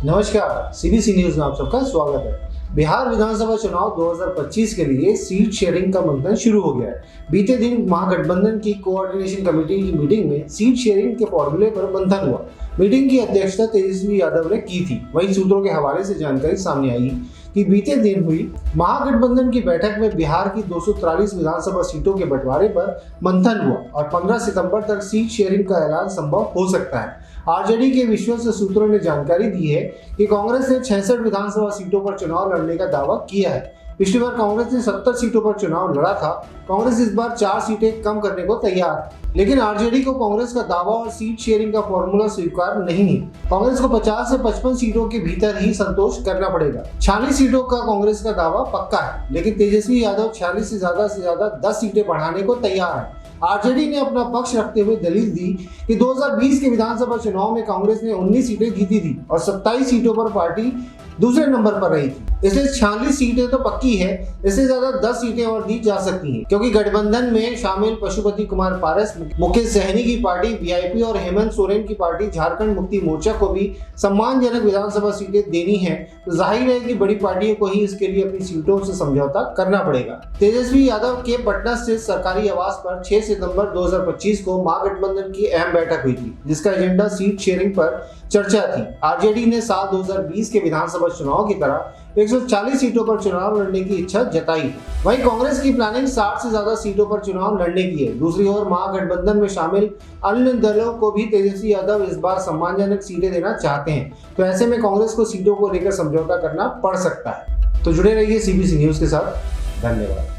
नमस्कार, CBC news में आप सबका स्वागत है। बिहार विधानसभा चुनाव 2025 के लिए सीट शेयरिंग का मंथन शुरू हो गया है। बीते दिन महागठबंधन की कोऑर्डिनेशन कमेटी की मीटिंग में सीट शेयरिंग के फॉर्मूले पर मंथन हुआ। मीटिंग की अध्यक्षता तेजस्वी यादव ने की थी। वहीं सूत्रों के हवाले से जानकारी सामने आई कि बीते दिन हुई महागठबंधन की बैठक में बिहार की 243 विधानसभा सीटों के बंटवारे पर मंथन हुआ और 15 सितंबर तक सीट शेयरिंग का ऐलान संभव हो सकता है। आरजेडी के विश्वस्त सूत्रों ने जानकारी दी है कि कांग्रेस ने 66 विधानसभा सीटों पर चुनाव लड़ने का दावा किया है। पिछली बार कांग्रेस ने 70 सीटों पर चुनाव लड़ा था। कांग्रेस इस बार 4 सीटें कम करने को तैयार है, लेकिन आरजेडी को कांग्रेस का दावा और सीट शेयरिंग का फॉर्मूला स्वीकार नहीं है। कांग्रेस को 50 से 55 सीटों के भीतर ही संतोष करना पड़ेगा। 46 सीटों का कांग्रेस का दावा पक्का है, लेकिन तेजस्वी यादव 46 से ज्यादा 10 सीटें बढ़ाने को तैयार है। आरजेडी ने अपना पक्ष रखते हुए दलील दी कि 2020 के विधानसभा चुनाव में कांग्रेस ने 19 सीटें जीती थी और 27 सीटों पर पार्टी दूसरे नंबर पर रही थी, इसलिए 46 सीटें तो पक्की है। इससे ज्यादा 10 सीटें और दी जा सकती हैं, क्योंकि गठबंधन में शामिल पशुपति कुमार पारस, मुकेश सहनी की पार्टी वीआईपी और हेमंत सोरेन की पार्टी झारखंड मुक्ति मोर्चा को भी सम्मानजनक विधानसभा सीटें देनी है, तो जाहिर है कि बड़ी पार्टियों को ही इसके लिए अपनी सीटों से समझौता करना पड़ेगा। तेजस्वी यादव के पटना स्थित सरकारी आवास पर 6 सितंबर 2025 को महागठबंधन की अहम बैठक हुई थी, जिसका एजेंडा सीट शेयरिंग पर चर्चा थी। आरजेडी ने साल 2020 के विधानसभा चुनाव की तरह 140 सीटों पर चुनाव लड़ने की इच्छा जताई। वहीं कांग्रेस की प्लानिंग 60 से ज्यादा सीटों पर चुनाव लड़ने की है। दूसरी ओर महागठबंधन में शामिल अन्य दलों को भी तेजस्वी यादव इस बार सम्मानजनक सीटें देना चाहते हैं, तो ऐसे में कांग्रेस को सीटों को लेकर समझौता करना पड़ सकता है। तो जुड़े रहिए सीबीसी न्यूज के साथ। धन्यवाद।